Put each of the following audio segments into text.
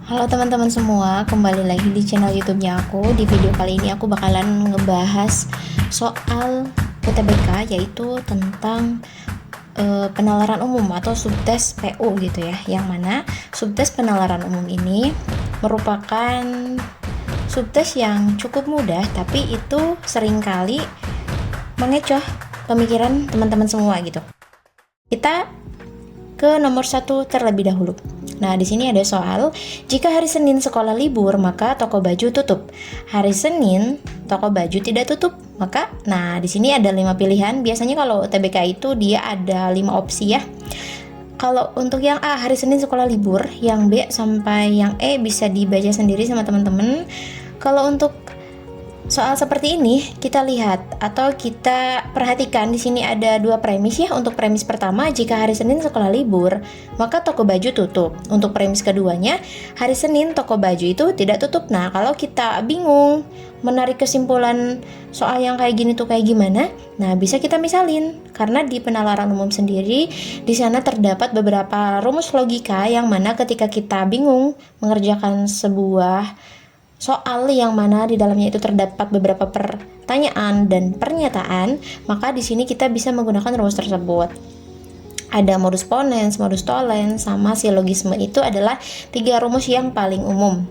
Halo teman-teman semua, kembali lagi di channel YouTube-nya aku. Di video kali ini aku bakalan ngebahas soal UTBK, yaitu tentang penalaran umum atau subtes PU gitu ya. Yang mana subtes penalaran umum ini merupakan subtes yang cukup mudah, tapi itu seringkali mengecoh pemikiran teman-teman semua gitu. Kita ke nomor 1 terlebih dahulu. Nah, di sini ada soal, jika hari Senin sekolah libur, maka toko baju tutup. Hari Senin toko baju tidak tutup, maka di sini ada 5 pilihan. Biasanya kalau UTBK itu dia ada 5 opsi ya. Kalau untuk yang A, hari Senin sekolah libur, yang B sampai yang E bisa dibaca sendiri sama teman-teman. Kalau untuk soal seperti ini, kita lihat atau kita perhatikan di sini ada 2 premis ya. Untuk premis pertama, jika hari Senin sekolah libur, maka toko baju tutup. Untuk premis keduanya, hari Senin toko baju itu tidak tutup. Nah, kalau kita bingung menarik kesimpulan soal yang kayak gini tuh kayak gimana, nah bisa kita misalin. Karena di penalaran umum sendiri, di sana terdapat beberapa rumus logika yang mana ketika kita bingung mengerjakan sebuah soal yang mana di dalamnya itu terdapat beberapa pertanyaan dan pernyataan, maka di sini kita bisa menggunakan rumus tersebut. Ada modus ponens, modus tollens, sama silogisme. Itu adalah 3 rumus yang paling umum.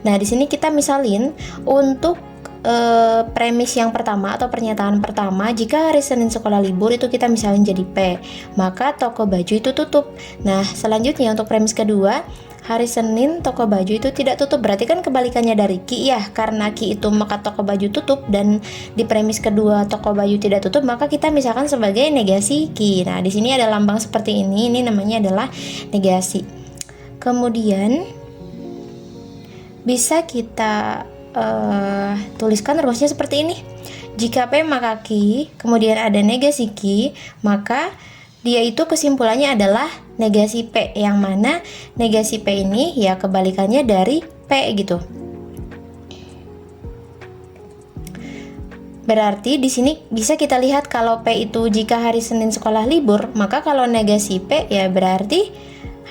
Nah, di sini kita misalin untuk premis yang pertama atau pernyataan pertama, jika hari Senin sekolah libur itu kita misalin jadi P, maka toko baju itu tutup. Nah, selanjutnya untuk premis kedua, hari Senin toko baju itu tidak tutup, berarti kan kebalikannya dari Ki ya, karena Ki itu maka toko baju tutup, dan di premis kedua toko baju tidak tutup, maka kita misalkan sebagai negasi Ki. Nah, di sini ada lambang seperti ini namanya adalah negasi. Kemudian bisa kita tuliskan rumusnya seperti ini. Jika P maka Ki, kemudian ada negasi Ki, maka dia itu kesimpulannya adalah negasi P, yang mana negasi P ini ya kebalikannya dari P gitu. Berarti di sini bisa kita lihat kalau P itu jika hari Senin sekolah libur, maka kalau negasi P ya berarti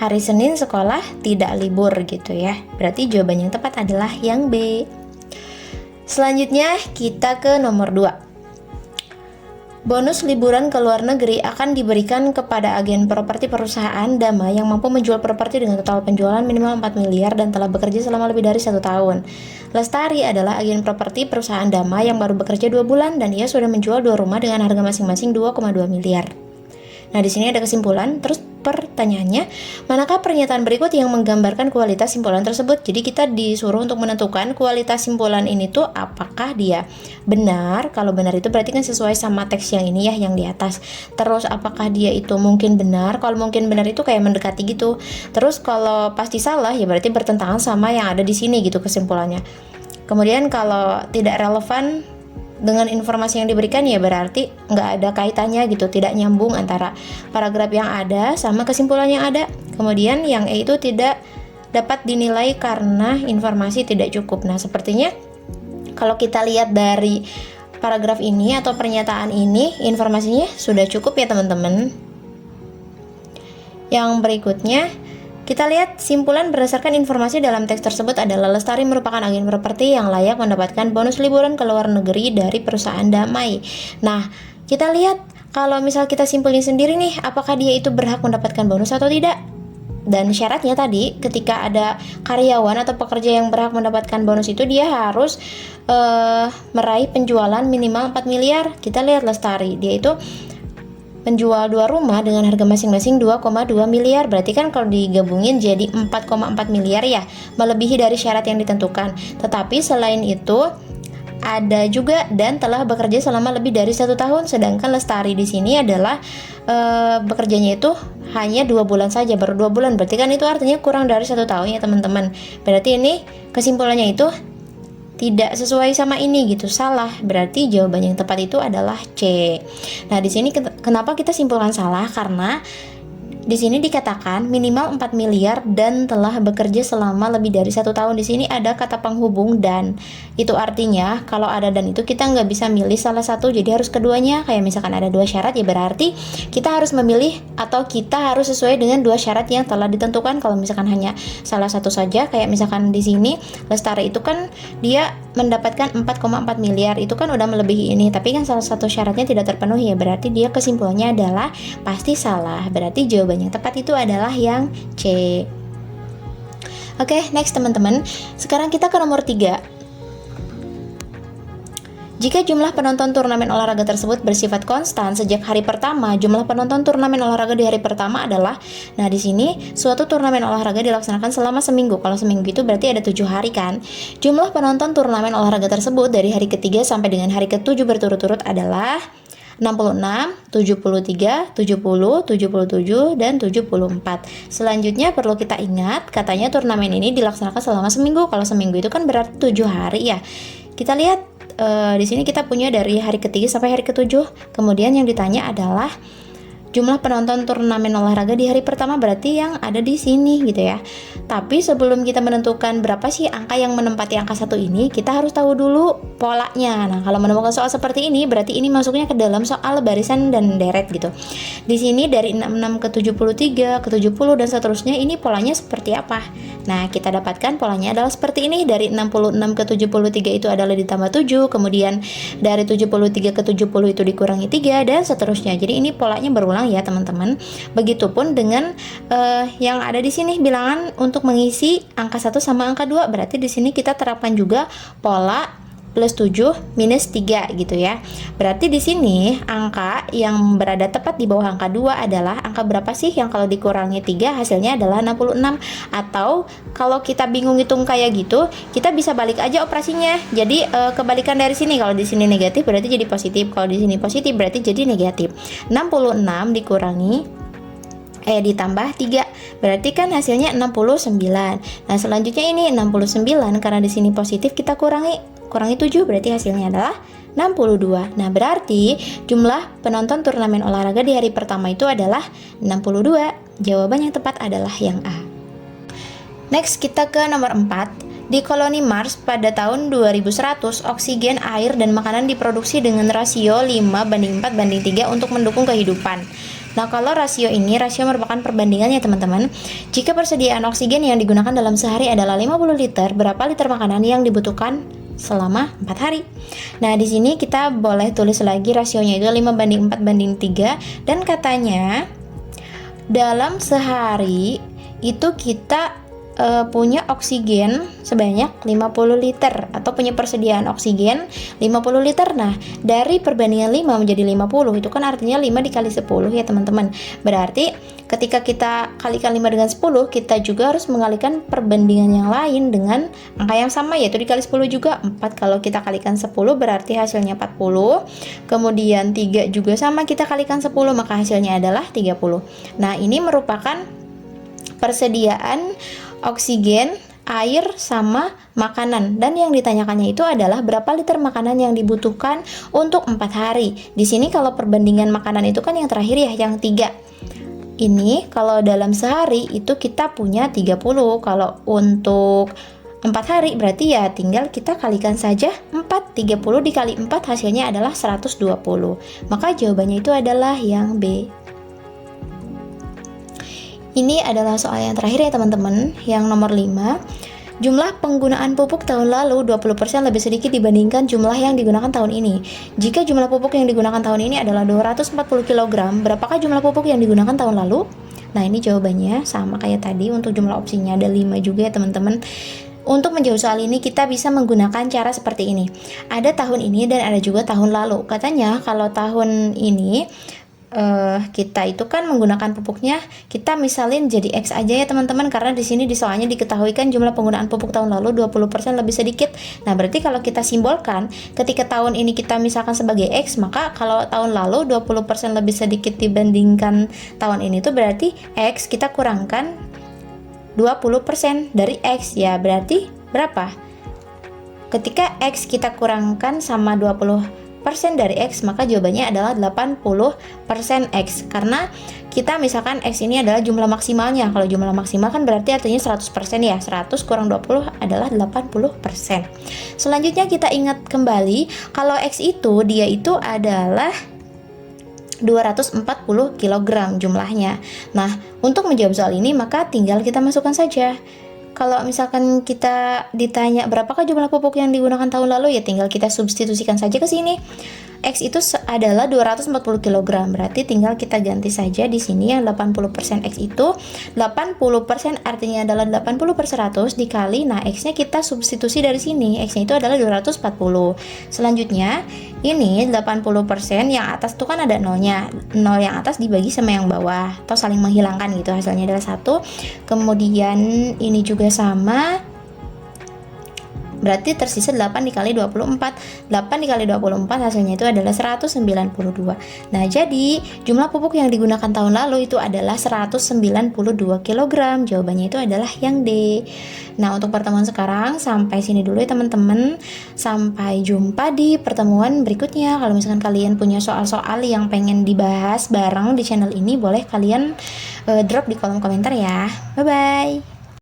hari Senin sekolah tidak libur gitu ya. Berarti jawaban yang tepat adalah yang B. Selanjutnya kita ke nomor 2. Bonus liburan ke luar negeri akan diberikan kepada agen properti perusahaan Dama yang mampu menjual properti dengan total penjualan minimal 4 miliar dan telah bekerja selama lebih dari 1 tahun. Lestari adalah agen properti perusahaan Dama yang baru bekerja 2 bulan dan ia sudah menjual 2 rumah dengan harga masing-masing 2,2 miliar. Nah, di sini ada kesimpulan. Terus pertanyaannya, manakah pernyataan berikut yang menggambarkan kualitas simpulan tersebut? Jadi kita disuruh untuk menentukan kualitas simpulan ini tuh apakah dia benar. Kalau benar itu berarti kan sesuai sama teks yang ini ya, yang di atas. Terus apakah dia itu mungkin benar? Kalau mungkin benar itu kayak mendekati gitu. Terus kalau pasti salah ya berarti bertentangan sama yang ada di sini gitu kesimpulannya. Kemudian kalau tidak relevan dengan informasi yang diberikan ya berarti nggak ada kaitannya gitu, tidak nyambung antara paragraf yang ada sama kesimpulan yang ada. Kemudian yang E itu tidak dapat dinilai karena informasi tidak cukup. Nah, sepertinya kalau kita lihat dari paragraf ini atau pernyataan ini, informasinya sudah cukup ya teman-teman. Yang berikutnya, kita lihat simpulan berdasarkan informasi dalam teks tersebut adalah Lestari merupakan agen properti yang layak mendapatkan bonus liburan ke luar negeri dari perusahaan Damai. Nah, kita lihat kalau misal kita simpulin sendiri nih, apakah dia itu berhak mendapatkan bonus atau tidak? Dan syaratnya tadi, ketika ada karyawan atau pekerja yang berhak mendapatkan bonus itu dia harus meraih penjualan minimal 4 miliar. Kita lihat Lestari, dia itu menjual 2 rumah dengan harga masing-masing 2,2 miliar. Berarti kan kalau digabungin jadi 4,4 miliar ya, melebihi dari syarat yang ditentukan. Tetapi selain itu ada juga dan telah bekerja selama lebih dari 1 tahun. Sedangkan Lestari di sini adalah bekerjanya itu hanya 2 bulan saja, baru 2 bulan. Berarti kan itu artinya kurang dari 1 tahun ya teman-teman. Berarti ini kesimpulannya itu tidak sesuai sama ini gitu, salah. Berarti jawaban yang tepat itu adalah C. Nah, di sini kenapa kita simpulkan salah? Karena Di sini dikatakan minimal 4 miliar dan telah bekerja selama lebih dari 1 tahun. Di sini ada kata penghubung dan. Itu artinya kalau ada dan itu kita nggak bisa milih salah satu, jadi harus keduanya. Kayak misalkan ada 2 syarat, ya berarti kita harus memilih atau kita harus sesuai dengan 2 syarat yang telah ditentukan. Kalau misalkan hanya salah satu saja, kayak misalkan di sini Lestari itu kan dia mendapatkan 4,4 miliar, itu kan udah melebihi ini, tapi kan salah satu syaratnya tidak terpenuhi, ya berarti dia kesimpulannya adalah pasti salah. Berarti jawaban yang tepat itu adalah yang C. Oke, next teman-teman. Sekarang kita ke nomor 3. Jika jumlah penonton turnamen olahraga tersebut bersifat konstan sejak hari pertama, jumlah penonton turnamen olahraga di hari pertama adalah, nah di sini suatu turnamen olahraga dilaksanakan selama seminggu. Kalau seminggu itu berarti ada 7 hari kan. Jumlah penonton turnamen olahraga tersebut dari hari ketiga sampai dengan hari ke-7 berturut-turut adalah 66, 73, 70, 77, dan 74. Selanjutnya perlu kita ingat, katanya turnamen ini dilaksanakan selama seminggu. Kalau seminggu itu kan berarti 7 hari ya. Kita lihat di sini kita punya dari hari ketiga sampai hari ke-7. Kemudian yang ditanya adalah jumlah penonton turnamen olahraga di hari pertama, berarti yang ada di sini gitu ya. Tapi sebelum kita menentukan berapa sih angka yang menempati angka 1 ini, kita harus tahu dulu polanya. Nah, kalau menemukan soal seperti ini, berarti ini masuknya ke dalam soal barisan dan deret gitu. Di sini dari 66 ke 73, ke 70 dan seterusnya, ini polanya seperti apa? Nah, kita dapatkan polanya adalah seperti ini. Dari 66 ke 73 itu adalah ditambah 7, kemudian dari 73 ke 70 itu dikurangi 3 dan seterusnya. Jadi ini polanya berulang ya teman-teman. Begitupun dengan yang ada di sini bilangan untuk mengisi angka 1 sama angka 2. Berarti di sini kita terapkan juga pola plus 7 minus 3 gitu ya. Berarti di sini angka yang berada tepat di bawah angka 2 adalah angka berapa sih yang kalau dikurangi 3 hasilnya adalah 66. Atau kalau kita bingung hitung kayak gitu, kita bisa balik aja operasinya. Jadi kebalikan dari sini, kalau di sini negatif berarti jadi positif, kalau di sini positif berarti jadi negatif. 66 dikurangi ditambah 3 berarti kan hasilnya 69. Nah, selanjutnya ini 69 karena di sini positif, kita kurangi 7 berarti hasilnya adalah 62. Nah, berarti jumlah penonton turnamen olahraga di hari pertama itu adalah 62. Jawaban yang tepat adalah yang A. Next, kita ke nomor 4. Di koloni Mars pada tahun 2100, oksigen, air, dan makanan diproduksi dengan rasio 5:4:3 untuk mendukung kehidupan. Nah, kalau rasio ini, rasio merupakan perbandingannya teman-teman. Jika persediaan oksigen yang digunakan dalam sehari adalah 50 liter, berapa liter makanan yang dibutuhkan selama 4 hari? Nah, di sini kita boleh tulis lagi rasionya itu 5:4:3, dan katanya dalam sehari itu kita punya oksigen sebanyak 50 liter atau punya persediaan oksigen 50 liter. Nah, dari perbandingan 5 menjadi 50 itu kan artinya 5 dikali 10 ya teman-teman. Berarti ketika kita kalikan 5 dengan 10, kita juga harus mengalikan perbandingan yang lain dengan angka yang sama, yaitu dikali 10 juga 4. Kalau kita kalikan 10 berarti hasilnya 40. Kemudian 3 juga sama, kita kalikan 10 maka hasilnya adalah 30. Nah, ini merupakan persediaan oksigen, air, sama makanan. Dan yang ditanyakannya itu adalah berapa liter makanan yang dibutuhkan untuk 4 hari. Di sini kalau perbandingan makanan itu kan yang terakhir ya, yang 3. Ini kalau dalam sehari itu kita punya 30. Kalau untuk 4 hari berarti ya tinggal kita kalikan saja 4. 30 dikali 4 hasilnya adalah 120. Maka jawabannya itu adalah yang B. Ini adalah soal yang terakhir ya teman-teman, yang nomor 5. Jumlah penggunaan pupuk tahun lalu 20% lebih sedikit dibandingkan jumlah yang digunakan tahun ini. Jika jumlah pupuk yang digunakan tahun ini adalah 240 kg, berapakah jumlah pupuk yang digunakan tahun lalu? Nah, ini jawabannya sama kayak tadi, untuk jumlah opsinya ada 5 juga ya teman-teman. Untuk menjawab soal ini kita bisa menggunakan cara seperti ini. Ada tahun ini dan ada juga tahun lalu. Katanya kalau tahun ini kita itu kan menggunakan pupuknya, kita misalin jadi X aja ya teman-teman, karena di sini di soalnya diketahui kan jumlah penggunaan pupuk tahun lalu 20% lebih sedikit. Nah, berarti kalau kita simbolkan ketika tahun ini kita misalkan sebagai X, maka kalau tahun lalu 20% lebih sedikit dibandingkan tahun ini tuh berarti X kita kurangkan 20% dari X ya, berarti berapa? Ketika X kita kurangkan sama 20% dari X, maka jawabannya adalah 80% X. Karena kita misalkan X ini adalah jumlah maksimalnya. Kalau jumlah maksimal kan berarti artinya 100% ya. 100 kurang 20 adalah 80%. Selanjutnya kita ingat kembali kalau X itu dia itu adalah 240 kg jumlahnya. Nah, untuk menjawab soal ini maka tinggal kita masukkan saja. Kalau misalkan kita ditanya berapakah jumlah pupuk yang digunakan tahun lalu, ya tinggal kita substitusikan saja ke sini. X itu adalah 240 kg, berarti tinggal kita ganti saja di sini yang 80% X itu 80% artinya adalah 80 per 100 dikali, nah X-nya kita substitusi dari sini, X-nya itu adalah 240. Selanjutnya ini 80% yang atas tuh kan ada nolnya, nol yang atas dibagi sama yang bawah atau saling menghilangkan gitu, hasilnya adalah 1. Kemudian ini juga sama, berarti tersisa 8 dikali 24. 8 dikali 24 hasilnya itu adalah 192. Nah, jadi jumlah pupuk yang digunakan tahun lalu itu adalah 192 kg. Jawabannya itu adalah yang D. Nah, untuk pertemuan sekarang sampai sini dulu ya teman-teman. Sampai jumpa di pertemuan berikutnya. Kalau misalkan kalian punya soal-soal yang pengen dibahas bareng di channel ini, boleh kalian drop di kolom komentar ya. Bye-bye.